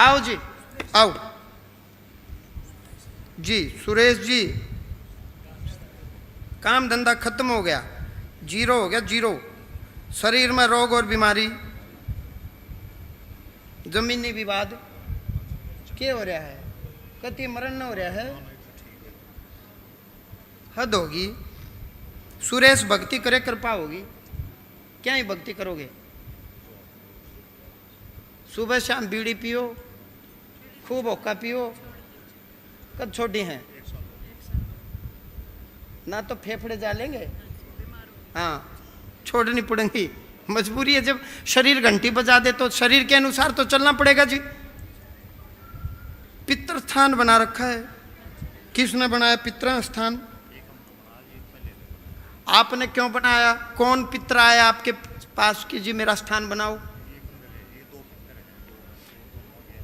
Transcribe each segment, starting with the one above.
आओ जी, आओ जी। सुरेश जी, काम धंधा खत्म हो गया, जीरो हो गया, जीरो। शरीर में रोग और बीमारी, जमीनी विवाद, क्या हो रहा है? कति मरण न हो रहा है? हद होगी। सुरेश भक्ति करे, कृपा होगी। क्या ही भक्ति करोगे? सुबह शाम बीड़ी पियो, खूब होका पियो। कब छोटी हैं? ना तो फेफड़े जालेंगे, हाँ छोड़नी पड़ेंगी, मजबूरी है। जब शरीर घंटी बजा दे तो शरीर के अनुसार तो चलना पड़ेगा जी। पितृ स्थान बना रखा है, किसने बनाया पितृ स्थान? आपने क्यों बनाया? कौन पितृ आया आपके पास कि जी मेरा स्थान बनाओ?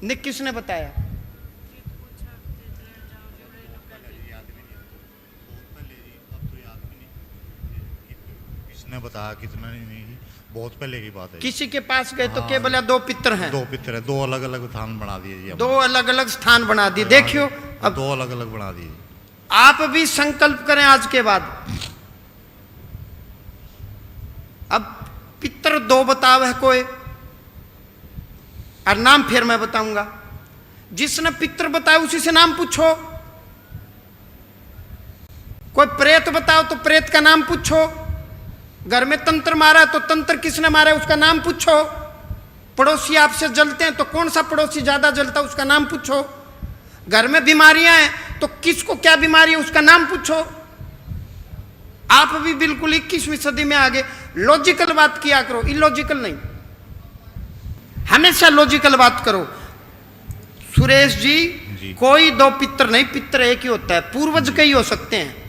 ने किसने बताया? किसने बताया? कितना नहीं, बहुत पहले की बात है। किसी के पास गए तो केवल दो पितृ हैं? दो पितृ है, दो अलग अलग स्थान बना दिए जी। दो अलग अलग स्थान बना दिए। देखियो अब दो अलग अलग बना दिए। आप भी संकल्प करें आज के बाद। अब पितृ दो बताव है कोई, और नाम फिर मैं बताऊंगा। जिसने पितृ बताया उसी से नाम पूछो। कोई प्रेत बताओ तो प्रेत का नाम पूछो। घर में तंत्र मारा तो तंत्र किसने मारा उसका नाम पूछो। पड़ोसी आपसे जलते हैं तो कौन सा पड़ोसी ज्यादा जलता उसका नाम पूछो। घर में बीमारियां हैं तो किसको क्या बीमारी है उसका नाम पूछो। आप भी बिल्कुल 21वीं सदी में आगे लॉजिकल बात किया करो, इलॉजिकल नहीं। हमेशा लॉजिकल बात करो। सुरेश जी, कोई दो पितृ नहीं, पितृ एक ही होता है। पूर्वज कई हो सकते हैं,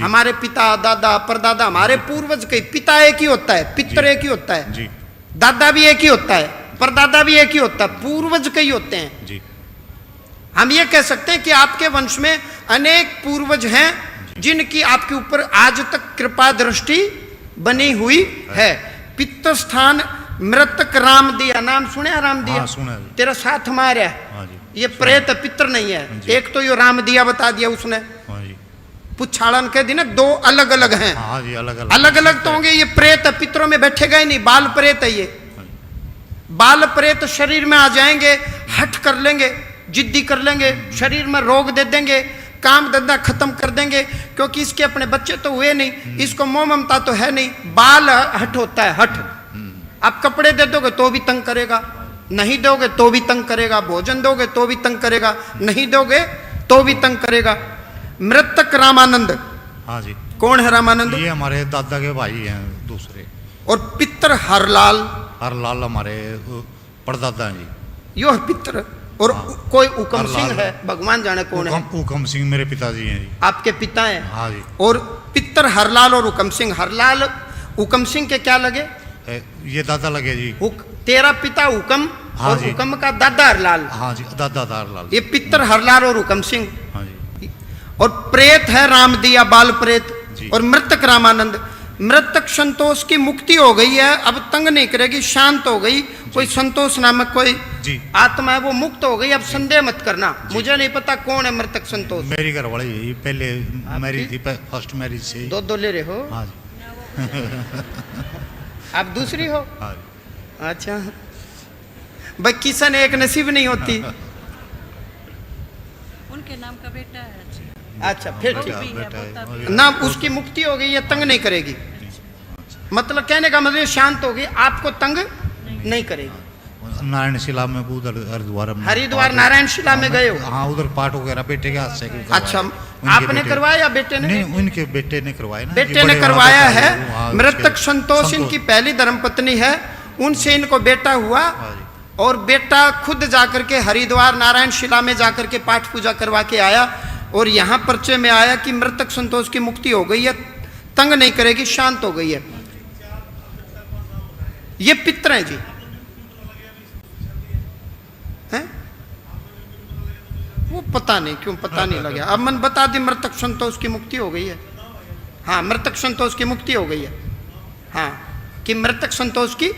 हमारे पिता दादा परदादा, हमारे पूर्वज कई। पिता एक ही होता है, पितृ एक ही होता है, दादा भी एक ही होता है, परदादा भी एक ही होता है, पूर्वज कई होते हैं जी। हम ये कह सकते हैं कि आपके वंश में अनेक पूर्वज हैं जिनकी आपके ऊपर आज तक कृपा दृष्टि बनी हुई है। पितृ स्थान मृतक राम दिया, नाम सुने? राम दिया? हाँ, सुना। तेरा साथ मारा ये प्रेत पितृ नहीं है। एक तो ये राम दिया बता दिया उसने, पुछाड़न के दिन दो अलग अलग हैं। हाँ जी, अलग अलग तो होंगे। ये प्रेत पितरों में बैठेगा ही नहीं, बाल प्रेत है ये। बाल प्रेत शरीर में आ जाएंगे, हट कर लेंगे, जिद्दी कर लेंगे, शरीर में रोग दे देंगे, काम धंधा खत्म कर देंगे। क्योंकि इसके अपने बच्चे तो हुए नहीं, इसको मोह ममता तो है नहीं। बाल हट होता है, हट। आप कपड़े दे दोगे तो भी तंग करेगा, नहीं दोगे तो भी तंग करेगा, भोजन दोगे तो भी तंग करेगा, नहीं दोगे तो भी तंग करेगा। मृतक रामानंद, हाँ जी। कौन है रामानंद? ये हमारे दादा के भाई हैं दूसरे। और पितृ हरलाल? हरलाल हमारे परदादा हैं जी। यो है पितृ। और कोई उकम सिंह है, भगवान जाने कौन है। उकम सिंह मेरे पिताजी हैं जी। आपके पिता हैं? हाँ जी। और पितृ हरलाल और उकम सिंह। हरलाल उकम सिंह के क्या लगे? ये दादा लगे जी। तेरा पिता हुकम, हाँ, और हुकम का दादा हरलाल। हाँ जी, दादा हरलाल। ये पितृ हरलाल और हुकम सिंह। हाँ जी। और प्रेत है राम दिया, बाल प्रेत। और मृतक रामानंद। मृतक संतोष की मुक्ति हो गई है, अब तंग नहीं करेगी, शांत हो गई। कोई संतोष नामक कोई आत्मा है, वो मुक्त हो गई। अब संदेह मत करना, मुझे नहीं पता कौन है मृतक संतोष। मेरी घरवाली पहले मैरिज थी, फर्स्ट मैरिज से। दो ले रहे हो? हाँ जी। आप दूसरी हो? हाँ। अच्छा भाई, किसन एक नसीब नहीं होती। उनके नाम का बेटा है। अच्छा फिर ना, उसकी मुक्ति हो गई, ये तंग नहीं करेगी। मतलब कहने का मतलब शांत होगी, आपको तंग नहीं करेगी। नारायण शिला में उधर हरिद्वार नारायण शिला में गए हो? हाँ, उधर पाठ वगैरह बेटे के हाथ से। अच्छा, आपने करवाया या बेटे ने? नहीं, उनके बेटे ने करवाया ना। बेटे ने करवाया है। मृतक संतोष इनकी पहली धर्मपत्नी है, उनसे इनको बेटा हुआ। और बेटा खुद जाकर के हरिद्वार नारायण शिला में जाकर के पाठ पूजा करवा के आया। और यहाँ परिचय में आया कि मृतक संतोष की मुक्ति हो गई है, तंग नहीं करेगी, शांत हो गई है। ये पितृ हैं जी, हैं? वो पता नहीं क्यों पता नहीं लगा। अब मन बता दी, मृतक संतोष की मुक्ति हो गई है। हाँ, मृतक संतोष की मुक्ति हो गई है। हाँ, कि मृतक संतोष की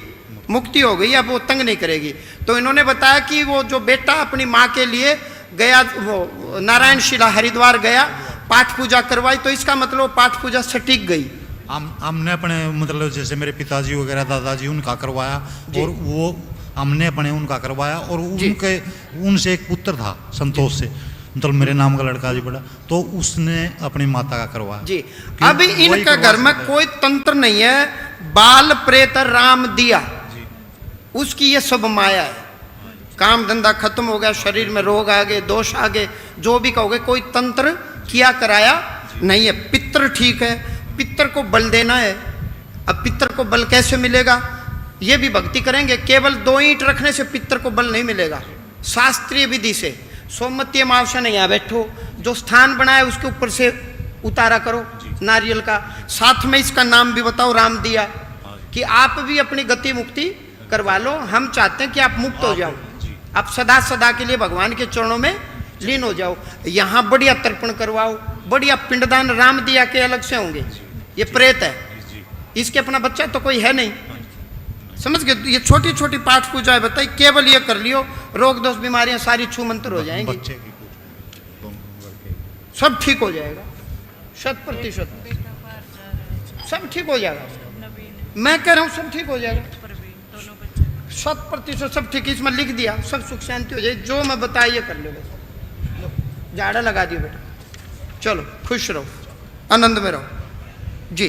मुक्ति हो गई, अब वो तंग नहीं करेगी। तो इन्होंने बताया कि वो जो बेटा अपनी माँ के लिए गया, वो नारायण शिला हरिद्वार गया, पाठ पूजा करवाई, तो इसका मतलब पाठ पूजा सटीक गई। हमने अपने मतलब जैसे मेरे पिताजी वगैरह दादाजी उनका करवाया, और वो हमने अपने उनका करवाया, और उनके उनसे एक पुत्र था संतोष से, मतलब मेरे नाम का लड़का जी बड़ा, तो उसने अपनी माता का करवाया जी। अभी इनका घर में कोई तंत्र नहीं है, बाल प्रेत राम दिया, उसकी ये सब माया है। काम धंधा खत्म हो गया, शरीर में रोग आ गए, दोष आ गए, जो भी कहोगे, कोई तंत्र किया कराया नहीं है। पितर ठीक है, पितर को बल देना है। अब पितर को बल कैसे मिलेगा? ये भी भक्ति करेंगे, केवल 2 ईंट रखने से पितर को बल नहीं मिलेगा। शास्त्रीय विधि से सोमवती अमावस्या नहीं, यहाँ बैठो, जो स्थान बनाया उसके ऊपर से उतारा करो नारियल का, साथ में इसका नाम भी बताओ, राम दिया, कि आप भी अपनी गति मुक्ति करवा लो। हम चाहते हैं कि आप मुक्त हो जाओ, आप सदा सदा के लिए भगवान के चरणों में लीन हो जाओ। यहाँ बढ़िया तर्पण करवाओ, बढ़िया पिंडदान राम दिया के अलग से होंगे। ये प्रेत है, इसके अपना बच्चा तो कोई है नहीं, समझ गए? ये छोटी छोटी पाठ पूजा बताई, केवल ये कर लियो, रोग दोष बीमारियां सारी छू मंत्र हो जाएंगी, सब ठीक हो जाएगा, 100% सब ठीक हो जाएगा। मैं कह रहा हूँ सब ठीक हो जाएगा, 100% सब ठीक। इसमें लिख दिया, सब सुख शांति हो जाए, जो मैं बताया ये कर लो बस। झाड़ा लगा दियो बेटा, चलो खुश रहो, आनंद में रहो जी।